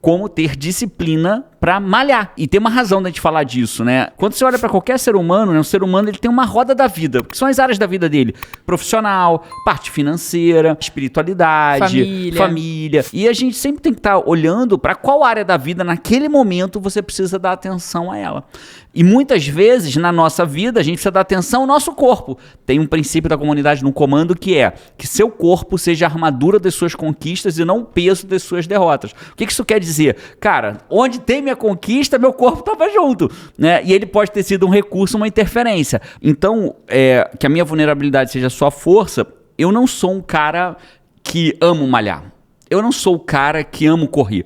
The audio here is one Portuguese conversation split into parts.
como ter disciplina para malhar. E tem uma razão da gente falar disso, né? Quando você olha para qualquer ser humano, né? O ser humano ele tem uma roda da vida, que são as áreas da vida dele: profissional, parte financeira, espiritualidade, família. E a gente sempre tem que estar olhando para qual área da vida naquele momento você precisa dar atenção a ela. E muitas vezes na nossa vida a gente precisa dar atenção ao nosso corpo. Tem um princípio da comunidade no comando que é que seu corpo seja a armadura das suas conquistas e não o peso das suas derrotas. O que isso quer dizer? Cara, onde tem minha conquista, meu corpo estava junto, né? E ele pode ter sido um recurso, uma interferência. Então, que a minha vulnerabilidade seja só força, eu não sou um cara que amo malhar. Eu não sou o cara que amo correr.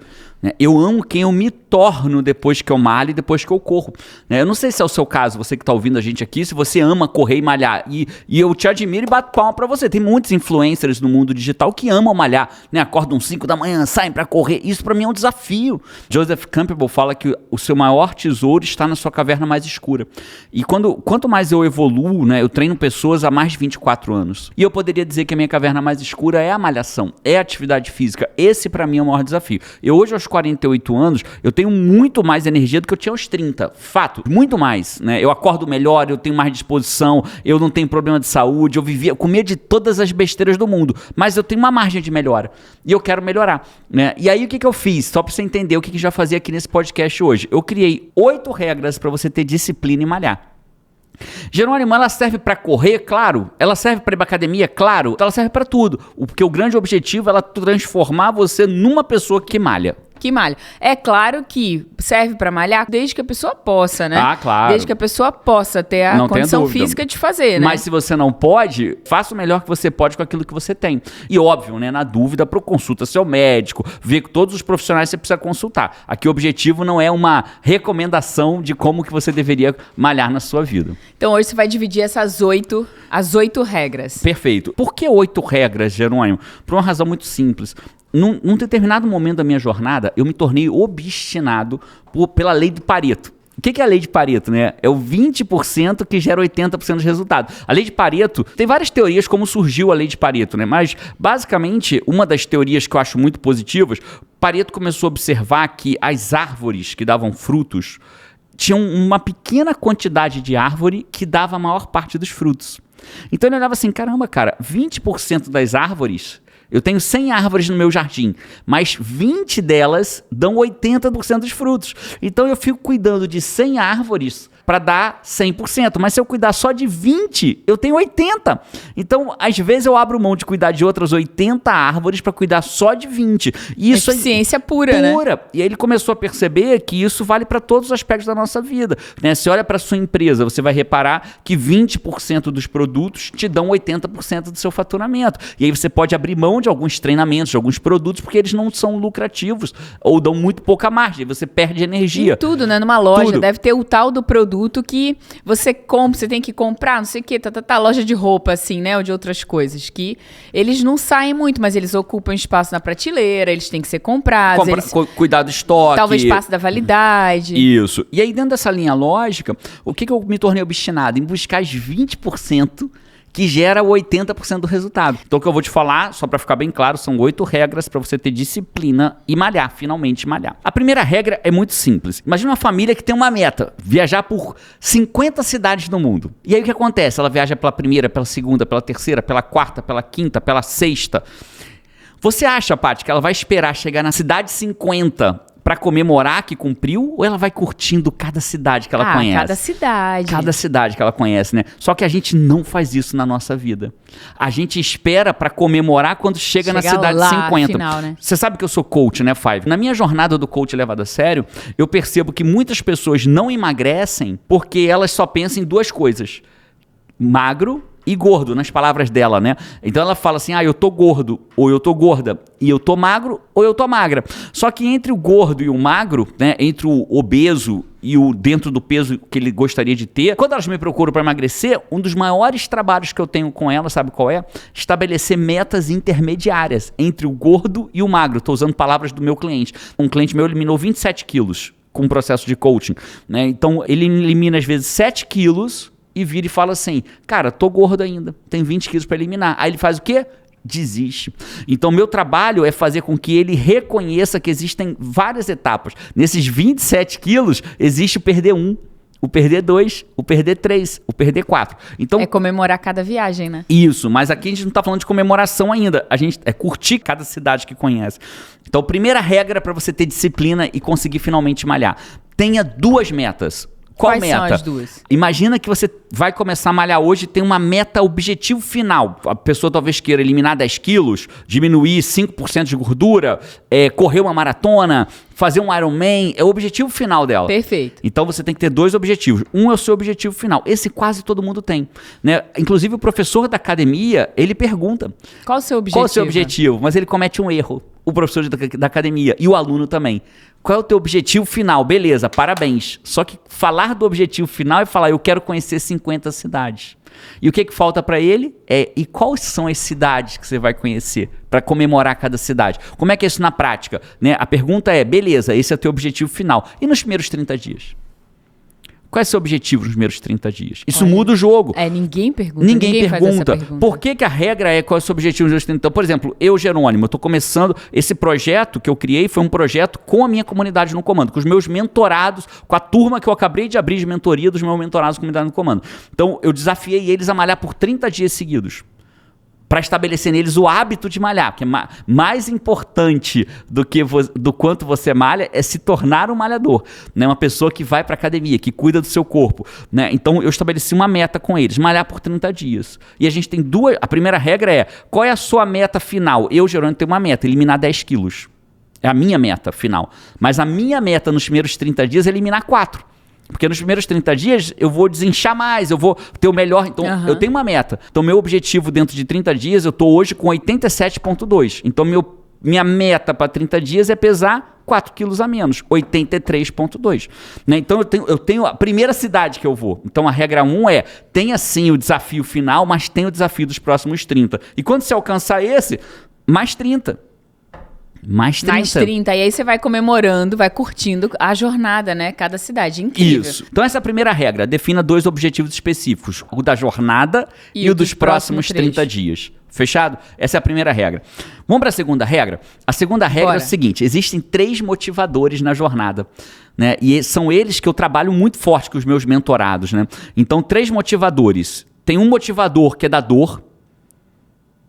Eu amo quem eu me torno depois que eu malho e depois que eu corro. Eu não sei se é o seu caso, você que está ouvindo a gente aqui, se você ama correr e malhar. E eu te admiro e bato palma para você. Tem muitos influencers no mundo digital que amam malhar. Acordam 5 da manhã, saem para correr. Isso para mim é um desafio. Joseph Campbell fala que o seu maior tesouro está na sua caverna mais escura. E quanto mais eu evoluo, eu treino pessoas há mais de 24 anos. E eu poderia dizer que a minha caverna mais escura é a malhação, é a atividade física. Esse para mim é o maior desafio. Hoje, aos 48 anos, eu tenho muito mais energia do que eu tinha aos 30. Fato, muito mais. Eu acordo melhor, eu tenho mais disposição, eu não tenho problema de saúde, eu comia de todas as besteiras do mundo, mas eu tenho uma margem de melhora. E eu quero melhorar. E aí, o que eu fiz? Só para você entender o que já fazia aqui nesse podcast hoje. Eu criei 8 regras para você ter disciplina e malhar. Jerônimo, ela serve para correr? Claro. Ela serve para ir pra academia? Claro. Ela serve para tudo. Porque o grande objetivo é ela transformar você numa pessoa que malha. Que malha. É claro que serve para malhar desde que a pessoa possa, né? Ah, claro. Desde que a pessoa possa ter a condição física de fazer, né? Mas se você não pode, faça o melhor que você pode com aquilo que você tem. E óbvio, na dúvida, consulta seu médico, ver que todos os profissionais você precisa consultar. Aqui o objetivo não é uma recomendação de como que você deveria malhar na sua vida. Então hoje você vai dividir as 8 regras. Perfeito. Por que 8 regras, Jerônimo? Por uma razão muito simples. Num determinado momento da minha jornada, eu me tornei obstinado pela lei de Pareto. O que é a lei de Pareto, É o 20% que gera 80% dos resultados. A lei de Pareto, tem várias teorias como surgiu a lei de Pareto, Mas, basicamente, uma das teorias que eu acho muito positivas, Pareto começou a observar que as árvores que davam frutos tinham uma pequena quantidade de árvore que dava a maior parte dos frutos. Então ele olhava assim, caramba, cara, 20% das árvores... Eu tenho 100 árvores no meu jardim, mas 20 delas dão 80% dos frutos. Então eu fico cuidando de 100 árvores para dar 100%. Mas se eu cuidar só de 20, eu tenho 80. Então, às vezes eu abro mão de cuidar de outras 80 árvores para cuidar só de 20. E isso eficiência pura, né? E aí ele começou a perceber que isso vale para todos os aspectos da nossa vida. Você olha para sua empresa, você vai reparar que 20% dos produtos te dão 80% do seu faturamento. E aí você pode abrir mão de alguns treinamentos, de alguns produtos, porque eles não são lucrativos ou dão muito pouca margem. Você perde energia. Em tudo, Numa loja deve ter o tal do produto que você compra, você tem que comprar, não sei o quê, loja de roupa, assim, ou de outras coisas, que eles não saem muito, mas eles ocupam espaço na prateleira, eles têm que ser comprados. Cuidar do estoque. Talvez passe da validade. Isso. E aí, dentro dessa linha lógica, o que eu me tornei obstinado? Em buscar os 20% que gera 80% do resultado. Então, o que eu vou te falar, só para ficar bem claro, são 8 regras para você ter disciplina e malhar, finalmente malhar. A primeira regra é muito simples. Imagina uma família que tem uma meta, viajar por 50 cidades no mundo. E aí o que acontece? Ela viaja pela primeira, pela segunda, pela terceira, pela quarta, pela quinta, pela sexta. Você acha, Paty, que ela vai esperar chegar na cidade 50 para comemorar que cumpriu, ou ela vai curtindo cada cidade que ela conhece? Cada cidade. Cada cidade que ela conhece, Só que a gente não faz isso na nossa vida. A gente espera para comemorar quando chega na cidade lá, 50. Final, Você sabe que eu sou coach, Five? Na minha jornada do coach levado a sério, eu percebo que muitas pessoas não emagrecem porque elas só pensam em 2 coisas: magro e gordo, nas palavras dela, Então ela fala assim, eu tô gordo, ou eu tô gorda, e eu tô magro, ou eu tô magra. Só que entre o gordo e o magro, entre o obeso e o dentro do peso que ele gostaria de ter, quando elas me procuram para emagrecer, um dos maiores trabalhos que eu tenho com elas, sabe qual é? Estabelecer metas intermediárias entre o gordo e o magro. Estou usando palavras do meu cliente. Um cliente meu eliminou 27 quilos com um processo de coaching, Então ele elimina às vezes 7 quilos e vira e fala assim, cara, tô gordo ainda, tem 20 quilos para eliminar. Aí ele faz o quê? desiste. Então, meu trabalho é fazer com que ele reconheça que existem várias etapas. Nesses 27 quilos, existe o perder 1, o perder 2, o perder 3, o perder 4. Então, é comemorar cada viagem, né? Isso, mas aqui a gente não está falando de comemoração ainda. A gente é curtir cada cidade que conhece. Então, a primeira regra para você ter disciplina e conseguir finalmente malhar. Tenha 2 metas. Qual Quais meta? são as 2? Imagina que você vai começar a malhar hoje e tem uma meta objetivo final. A pessoa talvez queira eliminar 10 quilos, diminuir 5% de gordura, correr uma maratona, fazer um Ironman. É o objetivo final dela. Perfeito. Então você tem que ter 2 objetivos. Um é o seu objetivo final. Esse quase todo mundo tem, né? Inclusive o professor da academia, ele pergunta: qual o seu objetivo? Qual o seu objetivo? Mas ele comete um erro. O professor da academia e o aluno também. Qual é o teu objetivo final? Beleza, parabéns. Só que falar do objetivo final é falar: eu quero conhecer 50 cidades. E o que falta para ele e quais são as cidades que você vai conhecer para comemorar cada cidade? Como é que é isso na prática? Né? A pergunta é: beleza, esse é o teu objetivo final. E nos primeiros 30 dias? Qual é o seu objetivo nos primeiros 30 dias? Isso muda o jogo. Ninguém pergunta. Ninguém pergunta. Por que a regra é qual é o seu objetivo nos primeiros 30 dias? Então, por exemplo, eu, Jerônimo, eu estou começando. Esse projeto que eu criei foi um projeto com a minha comunidade no comando, com os meus mentorados, com a turma que eu acabei de abrir de mentoria dos meus mentorados com a comunidade no comando. Então, eu desafiei eles a malhar por 30 dias seguidos, para estabelecer neles o hábito de malhar, porque mais importante do quanto você malha é se tornar um malhador, né? Uma pessoa que vai para academia, que cuida do seu corpo, né? Então eu estabeleci uma meta com eles, malhar por 30 dias. E a gente tem 2, a primeira regra é: qual é a sua meta final? Eu, Jerônimo, tenho uma meta: eliminar 10 quilos. É a minha meta final. Mas a minha meta nos primeiros 30 dias é eliminar 4. Porque nos primeiros 30 dias eu vou desinchar mais, eu vou ter o melhor. Então, eu tenho uma meta. Então, meu objetivo dentro de 30 dias, eu estou hoje com 87,2. Então, minha meta para 30 dias é pesar 4 quilos a menos, 83,2. Né? Então, eu tenho a primeira cidade que eu vou. Então, a regra 1 é: tenha sim o desafio final, mas tenha o desafio dos próximos 30. E quando você alcançar esse, mais 30. Mais 30. Mais 30. E aí você vai comemorando, vai curtindo a jornada, né? Cada cidade. Incrível. Isso. Então essa é a primeira regra. Defina 2 objetivos específicos. O da jornada e o dos próximos 30 dias. Fechado? Essa é a primeira regra. Vamos para a segunda regra? A segunda regra é o seguinte: existem 3 motivadores na jornada, né? E são eles que eu trabalho muito forte com os meus mentorados, né? Então, 3 motivadores. Tem um motivador que é da dor.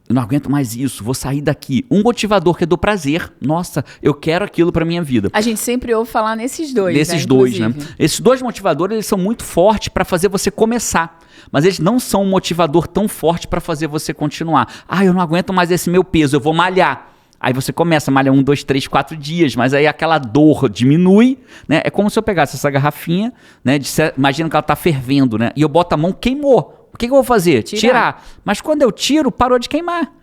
Eu não aguento mais isso, vou sair daqui. Um motivador que é do prazer. Nossa, eu quero aquilo para minha vida. A gente sempre ouve falar nesses 2, Nesses 2, né? Esses 2 motivadores, eles são muito fortes para fazer você começar. Mas eles não são um motivador tão forte para fazer você continuar. Eu não aguento mais esse meu peso, eu vou malhar. Aí você começa a malhar 1, 2, 3, 4 dias, mas aí aquela dor diminui, né? É como se eu pegasse essa garrafinha, né? Imagina que ela tá fervendo, né? E eu boto a mão, queimou. O que eu vou fazer? Tirar. Mas quando eu tiro, parou de queimar.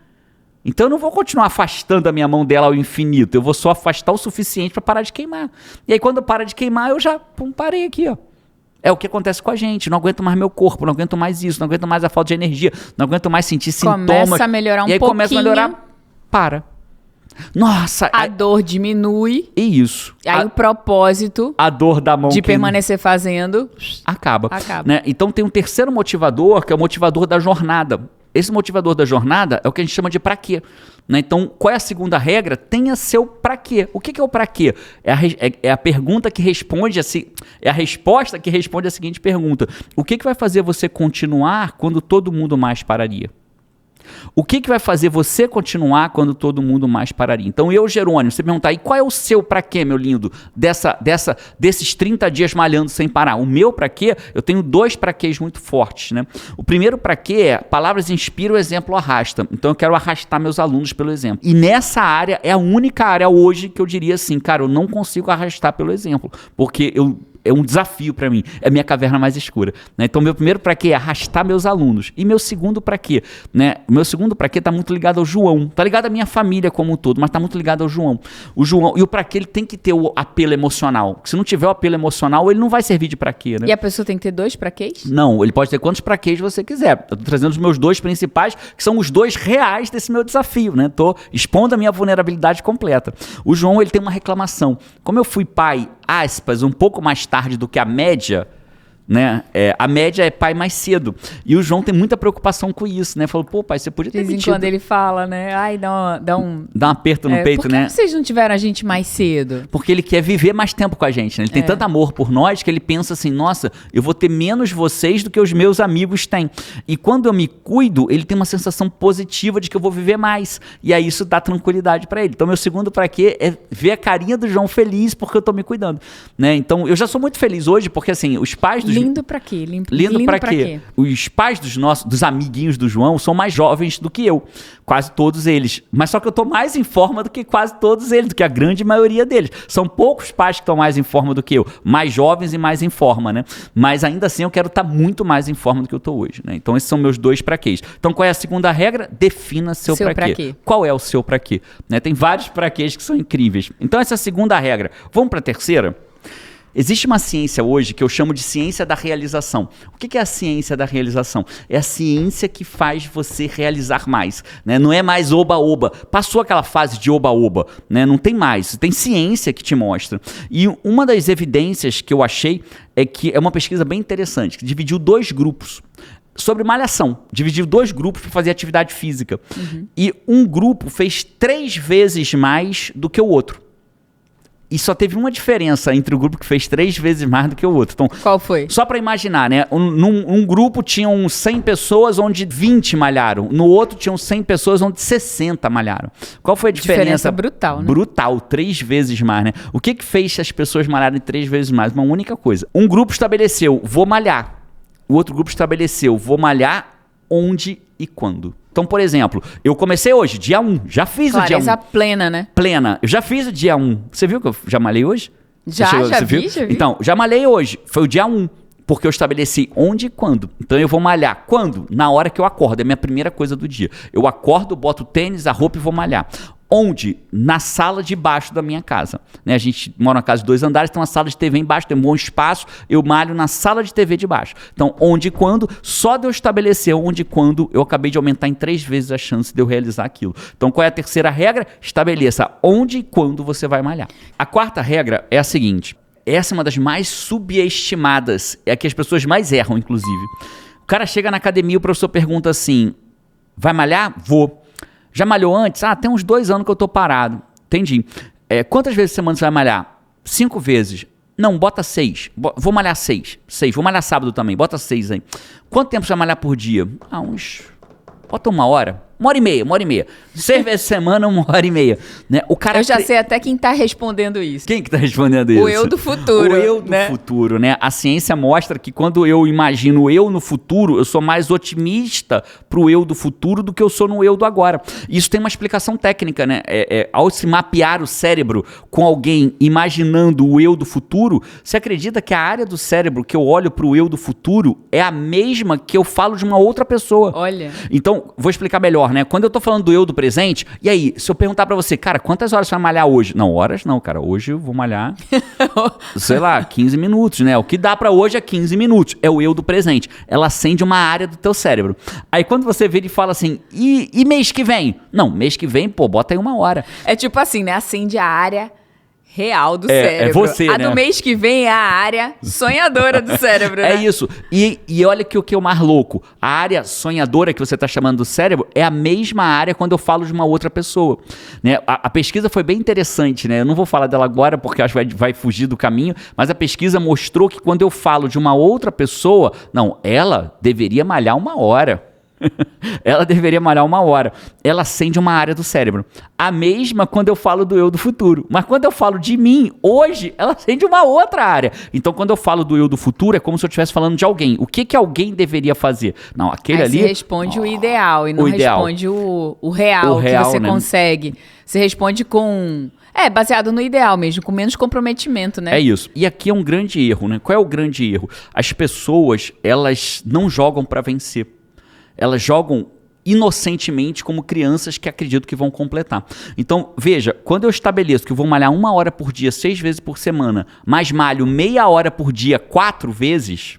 Então eu não vou continuar afastando a minha mão dela ao infinito. Eu vou só afastar o suficiente para parar de queimar. E aí quando para de queimar, eu já parei aqui, ó. É o que acontece com a gente. Não aguento mais meu corpo, não aguento mais isso, não aguento mais a falta de energia, não aguento mais sentir sintomas. Começa a melhorar e aí pouquinho. Começa a melhorar, para. Nossa! A dor diminui. Isso. Aí o propósito... A dor da mão de permanecer fazendo... Acaba. Né? Então tem um terceiro motivador, que é o motivador da jornada. Esse motivador da jornada é o que a gente chama de pra quê. Né? Então, qual é a segunda regra? Tenha seu pra quê. O que é o pra quê? É a pergunta que responde é a resposta que responde a seguinte pergunta: o que vai fazer você continuar quando todo mundo mais pararia? O que vai fazer você continuar quando todo mundo mais pararia? Então eu, Jerônimo, você perguntar: e qual é o seu pra quê, meu lindo? Desses 30 dias malhando sem parar. O meu pra quê? Eu tenho 2 pra quês muito fortes, né? O primeiro pra quê é: palavras inspiram, o exemplo arrasta. Então eu quero arrastar meus alunos pelo exemplo. E nessa área é a única área hoje que eu diria assim: cara, eu não consigo arrastar pelo exemplo, porque é um desafio para mim, é a minha caverna mais escura, né? Então, meu primeiro para quê é arrastar meus alunos. E meu segundo para quê? Né? O meu segundo para quê tá muito ligado ao João, tá ligado à minha família como um todo, mas tá muito ligado ao João. O João, e o para quê, ele tem que ter o apelo emocional. Se não tiver o apelo emocional, ele não vai servir de para quê, né? E a pessoa tem que ter 2 para quês? Não, ele pode ter quantos para quês você quiser. Eu tô trazendo os meus 2 principais, que são os 2 reais desse meu desafio, né? Tô expondo a minha vulnerabilidade completa. O João, ele tem uma reclamação. Como eu fui pai, aspas, um pouco mais tarde do que a média, né? A média é pai mais cedo. E o João tem muita preocupação com isso, né? Falou, pô, pai, você podia ter mentido. Quando ele fala, né? Ai, dá um aperto no peito, né? Por que vocês não tiveram a gente mais cedo? Porque ele quer viver mais tempo com a gente, né? Ele tem tanto amor por nós que ele pensa assim, nossa, eu vou ter menos vocês do que os meus amigos têm. E quando eu me cuido, ele tem uma sensação positiva de que eu vou viver mais. E aí isso dá tranquilidade pra ele. Então meu segundo pra quê é ver a carinha do João feliz porque eu tô me cuidando, né? Então eu já sou muito feliz hoje porque assim, os pais dos... Lindo pra quê? Lindo pra quê? Os pais dos amiguinhos do João são mais jovens do que eu. Quase todos eles. Mas só que eu tô mais em forma do que quase todos eles, do que a grande maioria deles. São poucos pais que estão mais em forma do que eu. Mais jovens e mais em forma, né? Mas ainda assim eu quero estar muito mais em forma do que eu tô hoje, né? Então esses são meus 2 pra quês. Então qual é a segunda regra? Defina seu pra quê. Qual é o seu pra quê? Né? Tem vários pra quês que são incríveis. Então essa é a segunda regra. Vamos pra terceira? Existe uma ciência hoje que eu chamo de ciência da realização. O que é a ciência da realização? É a ciência que faz você realizar mais, né? Não é mais oba-oba. Passou aquela fase de oba-oba, né? Não tem mais. Tem ciência que te mostra. E uma das evidências que eu achei é que é uma pesquisa bem interessante, que dividiu 2 grupos sobre malhação. Dividiu 2 grupos para fazer atividade física. E um grupo fez 3 vezes mais do que o outro. E só teve uma diferença entre o grupo que fez 3 vezes mais do que o outro. Então, qual foi? Só para imaginar, né? Um grupo tinham 100 pessoas onde 20 malharam. No outro tinham 100 pessoas onde 60 malharam. Qual foi a diferença? Diferença brutal, né? Brutal, 3 vezes mais, né? O que fez as pessoas malharem 3 vezes mais? Uma única coisa. Um grupo estabeleceu, vou malhar. O outro grupo estabeleceu, vou malhar onde e quando. Então, por exemplo, eu comecei hoje, dia 1, já fiz o dia 1. Clareza plena, né? Plena. Eu já fiz o dia 1. Você viu que eu já malhei hoje? Já vi. Então, já malhei hoje. Foi o dia 1. Porque eu estabeleci onde e quando. Então eu vou malhar. Quando? Na hora que eu acordo. É a minha primeira coisa do dia. Eu acordo, boto o tênis, a roupa e vou malhar. Onde? Na sala de baixo da minha casa. Né? A gente mora numa casa de 2 andares, tem uma sala de TV embaixo, tem um bom espaço, eu malho na sala de TV de baixo. Então, onde e quando, só de eu estabelecer onde e quando, eu acabei de aumentar em 3 vezes a chance de eu realizar aquilo. Então, qual é a terceira regra? Estabeleça onde e quando você vai malhar. A quarta regra é a seguinte, essa é uma das mais subestimadas, é a que as pessoas mais erram, inclusive. O cara chega na academia e o professor pergunta assim, vai malhar? Vou. Já malhou antes? Tem uns 2 anos que eu tô parado. Entendi. Quantas vezes por semana você vai malhar? 5 vezes. Não, bota 6. Vou malhar 6. Vou malhar sábado também. Bota 6 aí. Quanto tempo você vai malhar por dia? Bota 1 hora. 1h30. 6 vezes por semana, 1h30. Né? O cara eu já sei até quem tá respondendo isso. Quem que tá respondendo isso? O eu do futuro. O eu do futuro, né? A ciência mostra que quando eu imagino o eu no futuro, eu sou mais otimista pro eu do futuro do que eu sou no eu do agora. Isso tem uma explicação técnica, né? Ao se mapear o cérebro com alguém imaginando o eu do futuro, você acredita que a área do cérebro que eu olho pro eu do futuro é a mesma que eu falo de uma outra pessoa? Olha. Então, vou explicar melhor, né? Quando eu tô falando do eu do presente, e aí, se eu perguntar pra você, cara, quantas horas você vai malhar hoje? Não, horas não, cara. Hoje eu vou malhar, sei lá, 15 minutos, né? O que dá pra hoje é 15 minutos. É o eu do presente. Ela acende uma área do teu cérebro. Aí quando você vira e fala assim, e mês que vem? Não, mês que vem, bota aí 1 hora. É tipo assim, né? Acende a área real do cérebro. É você, a né? do mês que vem é a área sonhadora do cérebro, né? É isso. E olha que o que é o mais louco. A área sonhadora que você está chamando do cérebro é a mesma área quando eu falo de uma outra pessoa. Né? A pesquisa foi bem interessante, né? Eu não vou falar dela agora porque acho que vai fugir do caminho, mas a pesquisa mostrou que quando eu falo de uma outra pessoa, não, ela deveria malhar 1 hora. Ela deveria malhar 1 hora. Ela acende uma área do cérebro. A mesma quando eu falo do eu do futuro. Mas quando eu falo de mim, hoje, ela acende uma outra área. Então, quando eu falo do eu do futuro, é como se eu estivesse falando de alguém. O que alguém deveria fazer? Não, aquele ali... Você responde o ideal e não responde o real que você, né, consegue. Você responde com... baseado no ideal mesmo, com menos comprometimento, né? É isso. E aqui é um grande erro, né? Qual é o grande erro? As pessoas, elas não jogam para vencer. Elas jogam inocentemente como crianças que acreditam que vão completar. Então, veja, quando eu estabeleço que eu vou malhar 1 hora por dia, 6 vezes por semana, mas malho meia hora por dia, 4 vezes,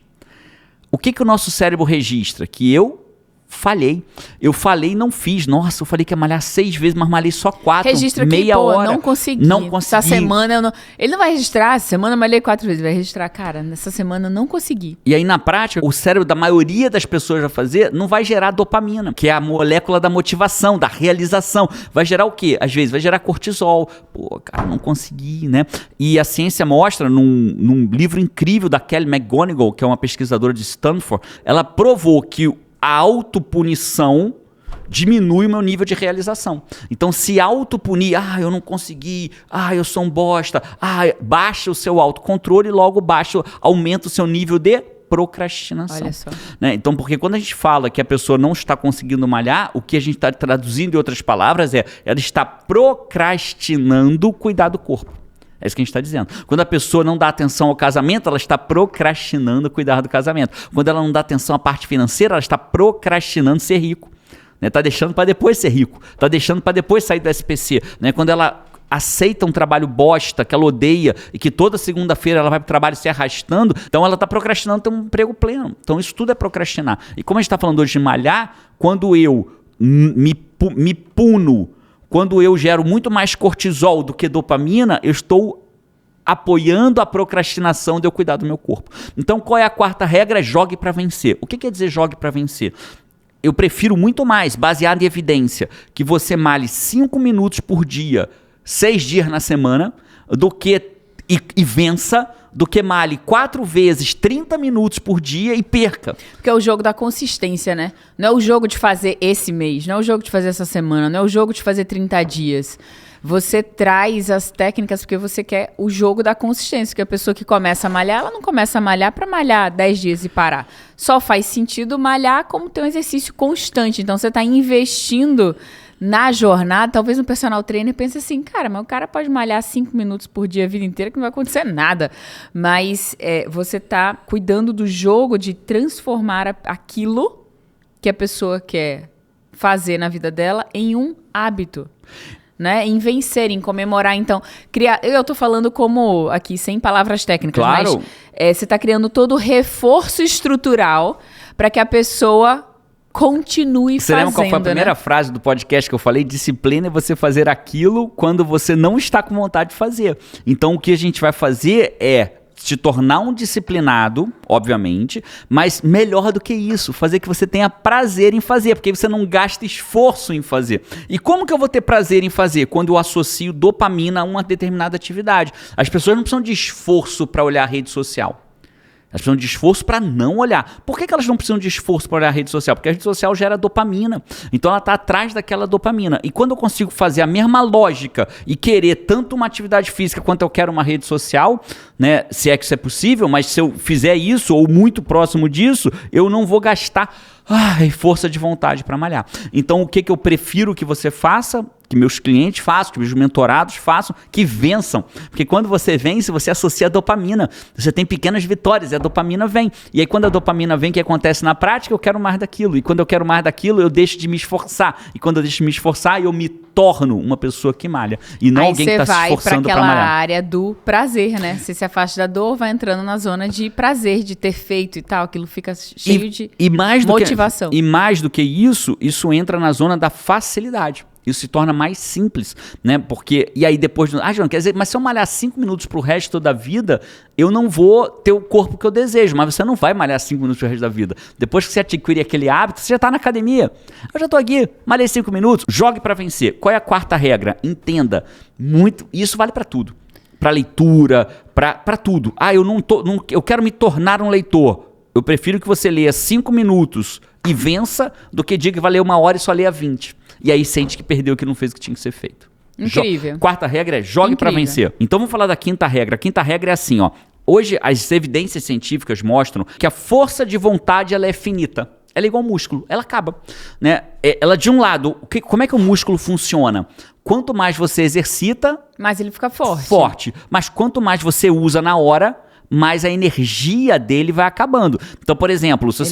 o que o nosso cérebro registra? Que eu falhei. Eu falei e não fiz. Nossa, eu falei que ia malhar 6 vezes, mas malhei só 4. Registra aqui, meia hora. Não consegui. Essa semana eu não... Ele não vai registrar, essa semana eu malhei 4 vezes. Vai registrar, cara, nessa semana eu não consegui. E aí, na prática, o cérebro da maioria das pessoas vai fazer, não vai gerar dopamina, que é a molécula da motivação, da realização. Vai gerar o quê? Às vezes vai gerar cortisol. Pô, cara, não consegui, né? E a ciência mostra, num livro incrível da Kelly McGonigal, que é uma pesquisadora de Stanford, ela provou que a autopunição diminui o meu nível de realização. Então, se autopunir, eu não consegui, eu sou um bosta, baixa o seu autocontrole e logo aumenta o seu nível de procrastinação. Olha só. Né? Então, porque quando a gente fala que a pessoa não está conseguindo malhar, o que a gente está traduzindo em outras palavras ela está procrastinando cuidar do corpo. É isso que a gente está dizendo. Quando a pessoa não dá atenção ao casamento, ela está procrastinando cuidar do casamento. Quando ela não dá atenção à parte financeira, ela está procrastinando ser rico. Está deixando para depois ser rico. Está deixando para depois sair do SPC. Né? Quando ela aceita um trabalho bosta, que ela odeia, e que toda segunda-feira ela vai para o trabalho se arrastando, então ela está procrastinando ter um emprego pleno. Então isso tudo é procrastinar. E como a gente está falando hoje de malhar, quando eu me puno, quando eu gero muito mais cortisol do que dopamina, eu estou apoiando a procrastinação de eu cuidar do meu corpo. Então, qual é a quarta regra? Jogue para vencer. O que quer dizer jogue para vencer? Eu prefiro muito mais, baseado em evidência, que você malhe 5 minutos por dia, 6 dias na semana, do que e vença, do que malhe 4 vezes 30 minutos por dia e perca. Porque é o jogo da consistência, né? Não é o jogo de fazer esse mês, não é o jogo de fazer essa semana, não é o jogo de fazer 30 dias. Você traz as técnicas porque você quer o jogo da consistência, que a pessoa que começa a malhar, ela não começa a malhar para malhar 10 dias e parar. Só faz sentido malhar como ter um exercício constante. Então, você está investindo na jornada. Talvez um personal trainer pense assim, cara, mas o cara pode malhar 5 minutos por dia a vida inteira que não vai acontecer nada. Mas você está cuidando do jogo de transformar aquilo que a pessoa quer fazer na vida dela em um hábito. Né? Em vencer, em comemorar, então, criar. Eu tô falando como aqui, sem palavras técnicas, claro. Mas você tá criando todo o reforço estrutural para que a pessoa continue fazendo. Você lembra qual foi a primeira frase do podcast que eu falei? Disciplina é você fazer aquilo quando você não está com vontade de fazer. Então, o que a gente vai fazer é te tornar um disciplinado, obviamente, mas melhor do que isso, fazer que você tenha prazer em fazer, porque você não gasta esforço em fazer. E como que eu vou ter prazer em fazer? Quando eu associo dopamina a uma determinada atividade. As pessoas não precisam de esforço para olhar a rede social. Elas precisam de esforço para não olhar. Por que elas não precisam de esforço para olhar a rede social? Porque a rede social gera dopamina. Então ela está atrás daquela dopamina. E quando eu consigo fazer a mesma lógica e querer tanto uma atividade física quanto eu quero uma rede social, né, se é que isso é possível, mas se eu fizer isso ou muito próximo disso, eu não vou gastar força de vontade para malhar. Então o que eu prefiro que você faça? Que meus clientes façam, que meus mentorados façam, que vençam. Porque quando você vence, você associa a dopamina. Você tem pequenas vitórias e a dopamina vem. E aí quando a dopamina vem, o que acontece na prática? Eu quero mais daquilo. E quando eu quero mais daquilo, eu deixo de me esforçar. E quando eu deixo de me esforçar, eu me torno uma pessoa que malha. E não alguém que está se esforçando para malhar. Aí você vai para aquela área do prazer, né? Você se afasta da dor, vai entrando na zona de prazer, de ter feito e tal. Aquilo fica cheio de motivação. E mais do que isso, isso entra na zona da facilidade. Isso se torna mais simples, né? Porque, e aí depois, João, quer dizer, mas se eu malhar 5 minutos pro resto da vida, eu não vou ter o corpo que eu desejo, mas você não vai malhar 5 minutos pro resto da vida. Depois que você adquire aquele hábito, você já tá na academia. Eu já tô aqui, malhei 5 minutos, jogue para vencer. Qual é a quarta regra? Entenda, muito, isso vale para tudo. Para leitura, para tudo. Eu quero me tornar um leitor. Eu prefiro que você leia 5 minutos e vença do que diga que vai ler 1 hora e só leia 20. E aí sente que perdeu, que não fez o que tinha que ser feito. Incrível. Quarta regra é jogue para vencer. Então vamos falar da quinta regra. A quinta regra é assim, ó. Hoje as evidências científicas mostram que a força de vontade ela é finita. Ela é igual ao músculo, ela acaba. Né? Ela, de um lado, como é que o músculo funciona? Quanto mais você exercita... mais ele fica forte. Forte. Mas quanto mais você usa na hora... mas a energia dele vai acabando. Então, por exemplo, se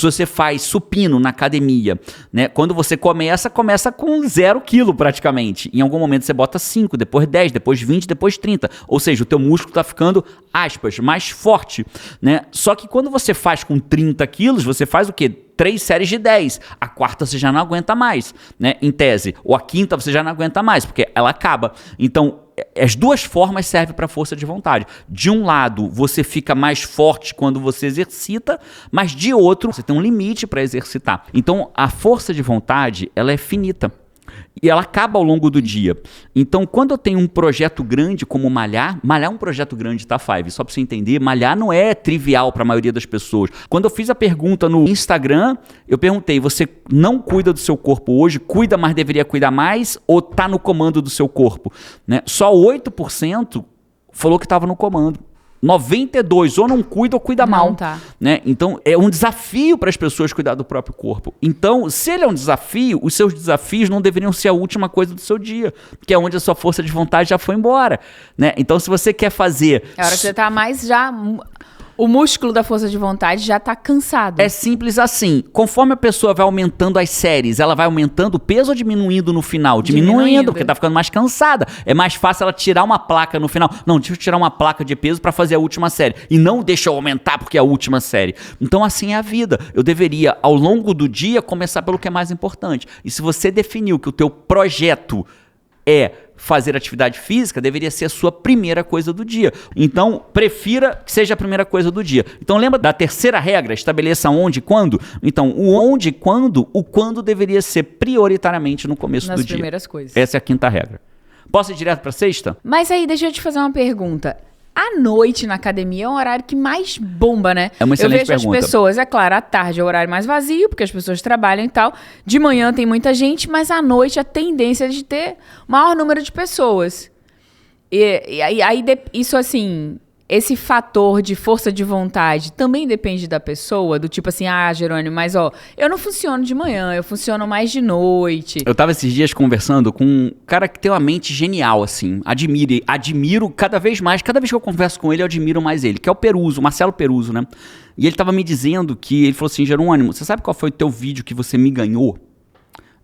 você faz supino na academia, né? Quando você começa com 0 quilo praticamente. Em algum momento você bota 5, depois 10, depois 20, depois 30. Ou seja, o teu músculo está ficando, aspas, mais forte. Né? Só que quando você faz com 30 quilos, você faz o quê? 3 séries de 10. A quarta você já não aguenta mais, né? Em tese. Ou a quinta você já não aguenta mais, porque ela acaba. Então, as duas formas servem para força de vontade. De um lado, você fica mais forte quando você exercita, mas de outro, você tem um limite para exercitar. Então, a força de vontade, ela é finita. E ela acaba ao longo do dia. Então, quando eu tenho um projeto grande como malhar é um projeto grande, tá, Five? Só pra você entender, malhar não é trivial pra maioria das pessoas. Quando eu fiz a pergunta no Instagram, eu perguntei, você não cuida do seu corpo hoje? Cuida, mas deveria cuidar mais? Ou tá no comando do seu corpo? Né? Só 8% falou que estava no comando. 92% ou não cuida ou cuida mal. Tá. Né? Então, é um desafio para as pessoas cuidar do próprio corpo. Então, se ele é um desafio, os seus desafios não deveriam ser a última coisa do seu dia, que é onde a sua força de vontade já foi embora. Né? Então, se você quer fazer... É a hora que você tá mais já... O músculo da força de vontade já tá cansado. É simples assim. Conforme a pessoa vai aumentando as séries, ela vai aumentando o peso ou diminuindo no final? Diminuindo, porque tá ficando mais cansada. É mais fácil ela tirar uma placa no final. Não, deixa eu tirar uma placa de peso para fazer a última série. E não deixa eu aumentar porque é a última série. Então assim é a vida. Eu deveria, ao longo do dia, começar pelo que é mais importante. E se você definiu que o teu projeto é fazer atividade física, deveria ser a sua primeira coisa do dia. Então, prefira que seja a primeira coisa do dia. Então, lembra da terceira regra? Estabeleça onde e quando. Então, o onde e quando, o quando deveria ser prioritariamente no começo do dia. Nas primeiras coisas. Essa é a quinta regra. Posso ir direto para sexta? Mas aí, deixa eu te fazer uma pergunta. À noite na academia é um horário que mais bomba, né? É uma excelente pergunta. Eu vejo as pessoas, é claro, à tarde é o horário mais vazio, porque as pessoas trabalham e tal. De manhã tem muita gente, mas à noite a tendência é de ter maior número de pessoas. Isso assim... Esse fator de força de vontade também depende da pessoa, do tipo assim, Jerônimo, mas eu não funciono de manhã, eu funciono mais de noite. Eu tava esses dias conversando com um cara que tem uma mente genial, assim, admiro cada vez mais, cada vez que eu converso com ele, eu admiro mais ele, que é o Peruso, Marcelo Peruso, né? E ele tava me dizendo que, ele falou assim, Jerônimo, você sabe qual foi o teu vídeo que você me ganhou?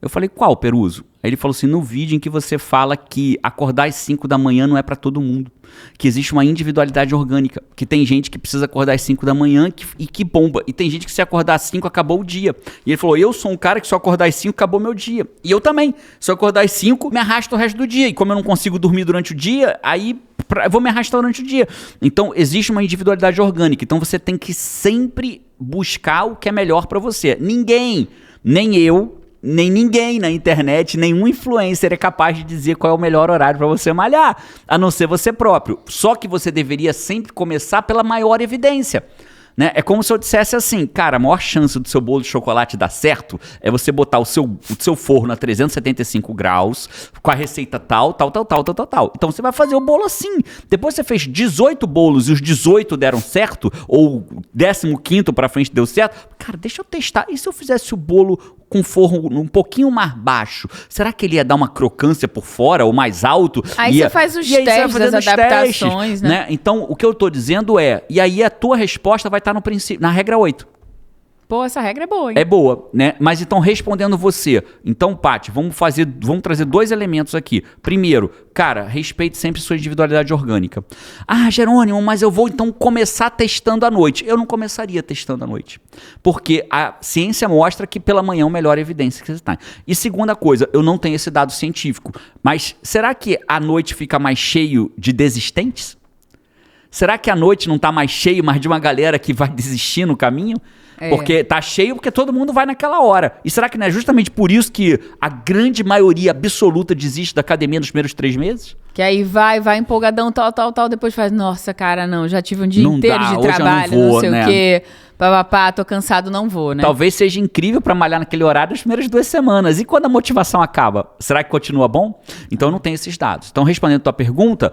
Eu falei, qual, Peruso? Aí ele falou assim, no vídeo em que você fala que acordar às 5 da manhã não é pra todo mundo. Que existe uma individualidade orgânica. Que tem gente que precisa acordar às 5 da manhã e que bomba. E tem gente que se acordar às 5 acabou o dia. E ele falou, eu sou um cara que se eu acordar às 5 acabou meu dia. E eu também. Se eu acordar às 5, me arrasto o resto do dia. E como eu não consigo dormir durante o dia, aí eu vou me arrastar durante o dia. Então existe uma individualidade orgânica. Então você tem que sempre buscar o que é melhor pra você. Ninguém, nem eu... Nem ninguém na internet, nenhum influencer é capaz de dizer qual é o melhor horário para você malhar, a não ser você próprio. Só que você deveria sempre começar pela maior evidência. Né? É como se eu dissesse assim, cara, a maior chance do seu bolo de chocolate dar certo é você botar o seu forno a 375 graus, com a receita tal. Então você vai fazer o bolo assim. Depois você fez 18 bolos e os 18 deram certo, ou 15º pra frente deu certo, cara, deixa eu testar. E se eu fizesse o bolo com forno um pouquinho mais baixo, será que ele ia dar uma crocância por fora ou mais alto? Aí você faz os testes, as adaptações, né? Então, o que eu tô dizendo é, e aí a tua resposta vai estar no princípio, na regra 8. Pô, essa regra é boa, hein? É boa, né? Mas então, respondendo você. Então, Paty, vamos trazer 2 elementos aqui. Primeiro, cara, respeite sempre sua individualidade orgânica. Jerônimo, mas eu vou então começar testando à noite. Eu não começaria testando à noite. Porque a ciência mostra que pela manhã é a melhor evidência que você tem. E segunda coisa, eu não tenho esse dado científico. Mas será que à noite fica mais cheio de desistentes? Será que à noite não tá mais cheio, mas de uma galera que vai desistir no caminho? Porque tá cheio porque todo mundo vai naquela hora. E será que não é justamente por isso que a grande maioria absoluta desiste da academia nos primeiros 3 meses? Que aí vai empolgadão, tal, depois faz, nossa, cara, não, já tive um dia inteiro de trabalho, não sei o quê, papapá, tô cansado, não vou, né? Talvez seja incrível pra malhar naquele horário nas primeiras 2 semanas. E quando a motivação acaba, será que continua bom? Então eu não tenho esses dados. Então, respondendo a tua pergunta,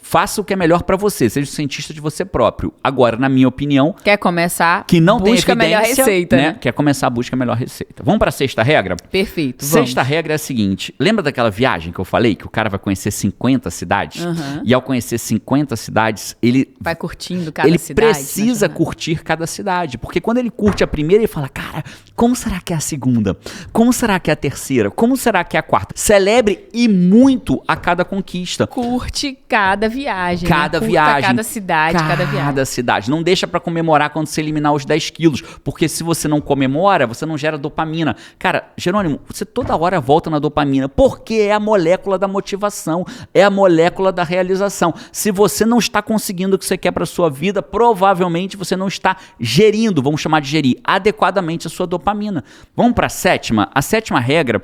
faça o que é melhor pra você, seja o cientista de você próprio. Agora, na minha opinião... Quer começar? Que não tem evidência, busca a melhor receita, né? Quer começar, busca a melhor receita. Vamos pra sexta regra? Perfeito, Sexta regra é a seguinte, lembra daquela viagem que eu falei, que o cara vai conhecer 50 cidades? E ao conhecer 50 cidades, ele... vai curtindo cada cidade. Ele precisa curtir cada cidade, porque quando ele curte a primeira, ele fala, cara, como será que é a segunda? Como será que é a terceira? Como será que é a quarta? Celebre e muito a cada conquista. Curte cada viagem. Cada né? viagem. Cada cidade, cada viagem. Cada cidade. Não deixa pra comemorar quando você eliminar os 10 quilos. Porque se você não comemora, você não gera dopamina. Cara, Jerônimo, você toda hora volta na dopamina. Porque é a molécula da motivação. É a molécula da realização. Se você não está conseguindo o que você quer pra sua vida, provavelmente você não está gerindo, vamos chamar de gerir, adequadamente a sua dopamina. Vamos pra sétima? A sétima regra,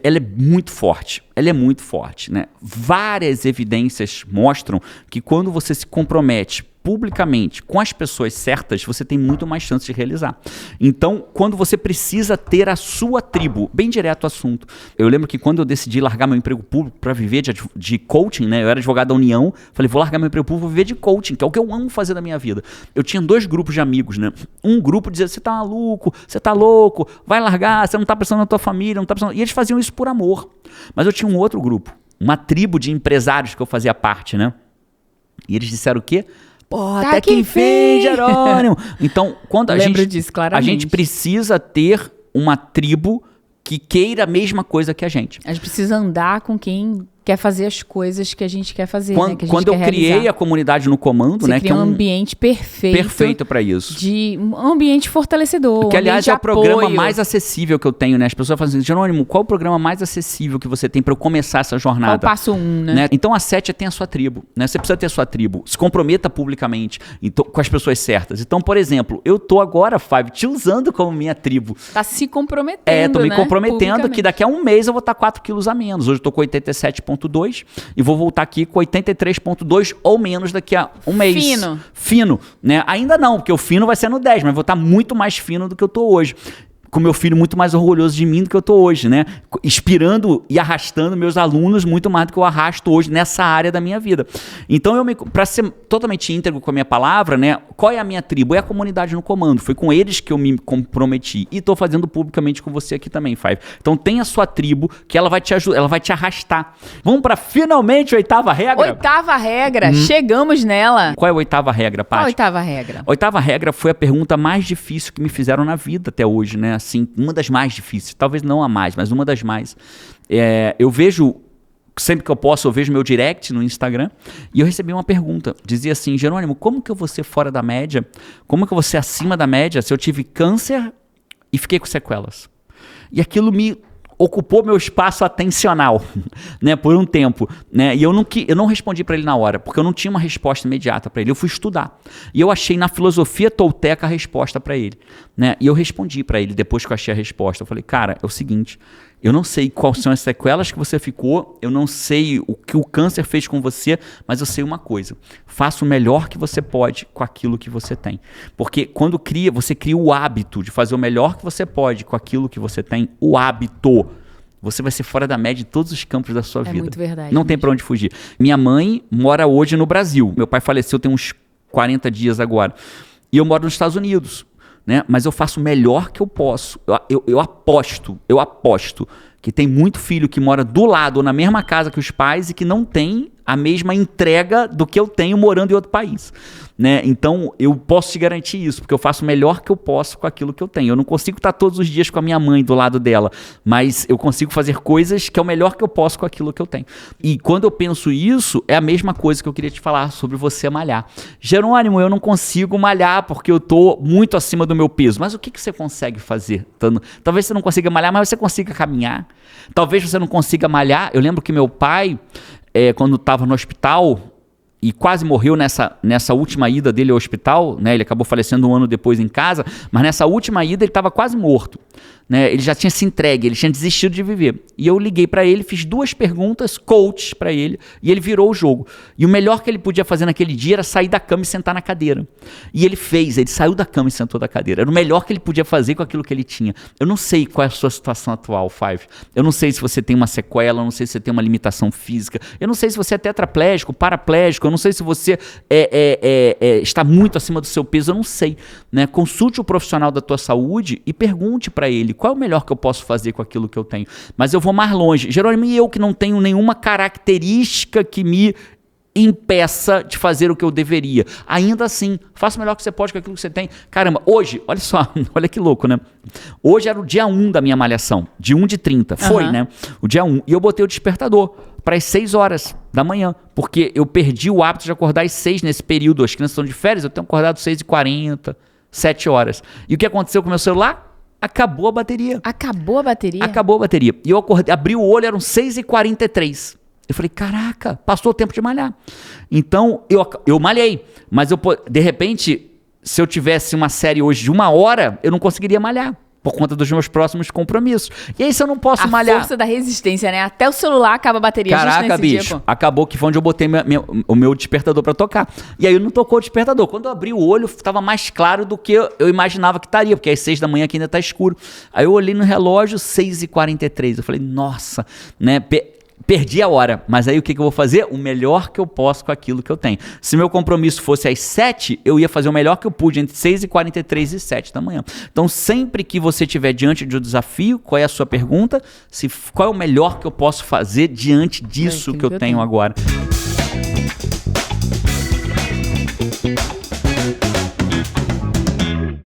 ela é muito forte. Ela é muito forte, né? Várias evidências mostram que quando você se compromete publicamente com as pessoas certas, você tem muito mais chance de realizar. Então, quando você precisa ter a sua tribo, bem direto ao assunto. Eu lembro que quando eu decidi largar meu emprego público para viver de coaching, né? Eu era advogado da União, falei, vou largar meu emprego público, vou viver de coaching, que é o que eu amo fazer da minha vida. Eu tinha 2 grupos de amigos, né? Um grupo dizia, você tá maluco, você tá louco, vai largar, você não tá pensando na tua família, não tá pensando... E eles faziam isso por amor. Mas eu tinha um outro grupo, uma tribo de empresários que eu fazia parte, né? E eles disseram o quê? Pô, até que enfim, Jerônimo. Então, quando a gente precisa ter uma tribo que queira a mesma coisa que a gente. A gente precisa andar com quem quer fazer as coisas que a gente quer fazer, né? Que a gente quando eu criei a comunidade no comando, né? Que é um ambiente perfeito para isso. Um ambiente fortalecedor. Que, aliás, é o programa mais acessível que eu tenho, né? As pessoas falam assim, Jerônimo, qual é o programa mais acessível que você tem para eu começar essa jornada? Qual o passo 1, né? Então, a 7 é ter a sua tribo, né? Você precisa ter a sua tribo. Se comprometa publicamente com as pessoas certas. Então, por exemplo, eu tô agora, Five, te usando como minha tribo. Tá se comprometendo, tô me comprometendo que daqui a um mês eu vou estar 4 quilos a menos. Hoje eu tô com 87,2 e vou voltar aqui com 83,2 ou menos daqui a um mês. Fino, né? Ainda não, porque o fino vai ser no 10, mas vou estar muito mais fino do que eu tô hoje. Com meu filho muito mais orgulhoso de mim do que eu tô hoje, né? Inspirando e arrastando meus alunos muito mais do que eu arrasto hoje nessa área da minha vida. Então, para ser totalmente íntegro com a minha palavra, né? Qual é a minha tribo? É a comunidade no comando. Foi com eles que eu me comprometi. E tô fazendo publicamente com você aqui também, Five. Então, tem a sua tribo que ela vai te ajudar, ela vai te arrastar. Vamos para finalmente a 8ª regra? 8ª regra, chegamos nela. Qual é a 8ª regra, Paty? Qual a 8ª regra? A 8ª regra foi a pergunta mais difícil que me fizeram na vida até hoje, né? Assim, uma das mais difíceis, talvez não a mais, mas uma das mais. Eu vejo, sempre que eu posso, eu vejo meu direct no Instagram e eu recebi uma pergunta, dizia assim, Jerônimo, como que eu vou ser fora da média? Como que eu vou ser acima da média se eu tive câncer e fiquei com sequelas? E aquilo me ocupou meu espaço atencional, né, por um tempo, né, e eu não respondi para ele na hora, porque eu não tinha uma resposta imediata para ele, eu fui estudar, e eu achei na filosofia tolteca a resposta para ele, né, e eu respondi para ele depois que eu achei a resposta, eu falei, cara, é o seguinte, eu não sei quais são as sequelas que você ficou, eu não sei o que o câncer fez com você, mas eu sei uma coisa, faça o melhor que você pode com aquilo que você tem, porque quando você cria o hábito de fazer o melhor que você pode com aquilo que você tem, o hábito, você vai ser fora da média em todos os campos da sua vida. É muito verdade. Não tem para onde fugir. Minha mãe mora hoje no Brasil, meu pai faleceu tem uns 40 dias agora, e eu moro nos Estados Unidos. Né? Mas eu faço o melhor que eu posso. Eu aposto que tem muito filho que mora do lado ou na mesma casa que os pais e que não tem a mesma entrega do que eu tenho morando em outro país. Né? Então, eu posso te garantir isso, porque eu faço o melhor que eu posso com aquilo que eu tenho. Eu não consigo estar todos os dias com a minha mãe do lado dela, mas eu consigo fazer coisas que é o melhor que eu posso com aquilo que eu tenho. E quando eu penso isso, é a mesma coisa que eu queria te falar sobre você malhar. Jerônimo, eu não consigo malhar porque eu estou muito acima do meu peso. Mas o que você consegue fazer? Talvez você não consiga malhar, mas você consiga caminhar. Talvez você não consiga malhar. Eu lembro que meu pai, quando estava no hospital e quase morreu nessa última ida dele ao hospital, né? Ele acabou falecendo um ano depois em casa, mas nessa última ida ele estava quase morto. Né? Ele já tinha se entregue, ele tinha desistido de viver. E eu liguei para ele, fiz 2 perguntas, coach para ele, e ele virou o jogo. E o melhor que ele podia fazer naquele dia era sair da cama e sentar na cadeira. E ele saiu da cama e sentou da cadeira. Era o melhor que ele podia fazer com aquilo que ele tinha. Eu não sei qual é a sua situação atual, Five. Eu não sei se você tem uma sequela, eu não sei se você tem uma limitação física, eu não sei se você é tetraplégico, paraplégico, eu não sei se você está muito acima do seu peso, eu não sei. Né? Consulte o profissional da tua saúde e pergunte para ele qual é o melhor que eu posso fazer com aquilo que eu tenho. Mas eu vou mais longe. Jerônimo, e eu que não tenho nenhuma característica que me impeça de fazer o que eu deveria. Ainda assim, faça o melhor que você pode com aquilo que você tem. Caramba, hoje, olha só, olha que louco, né? Hoje era o dia 1 da minha malhação, de 1 de 30, foi, né? O dia 1, e eu botei o despertador para as 6 horas da manhã, porque eu perdi o hábito de acordar às 6 nesse período. As crianças estão de férias, eu tenho acordado 6h40, 7 horas. E o que aconteceu com o meu celular? Acabou a bateria. Acabou a bateria? Acabou a bateria. E eu acordei, abri o olho, eram 6h43. Eu falei, caraca, passou o tempo de malhar. Então, eu malhei. Mas de repente, se eu tivesse uma série hoje de 1 hora, eu não conseguiria malhar. Por conta dos meus próximos compromissos. E aí, se eu não posso malhar... A força da resistência, né? Até o celular acaba a bateria. Caraca, bicho. Dia, acabou que foi onde eu botei o meu despertador pra tocar. E aí, não tocou o despertador. Quando eu abri o olho, tava mais claro do que eu imaginava que estaria. Porque às 6 da manhã aqui ainda tá escuro. Aí, eu olhei no relógio, 6h43. Eu falei, nossa, né? Perdi a hora, mas aí o que eu vou fazer? O melhor que eu posso com aquilo que eu tenho. Se meu compromisso fosse às 7, eu ia fazer o melhor que eu pude entre 6h43 e 7 da manhã. Então, sempre que você estiver diante de um desafio, qual é a sua pergunta? Qual é o melhor que eu posso fazer diante disso que eu tenho agora?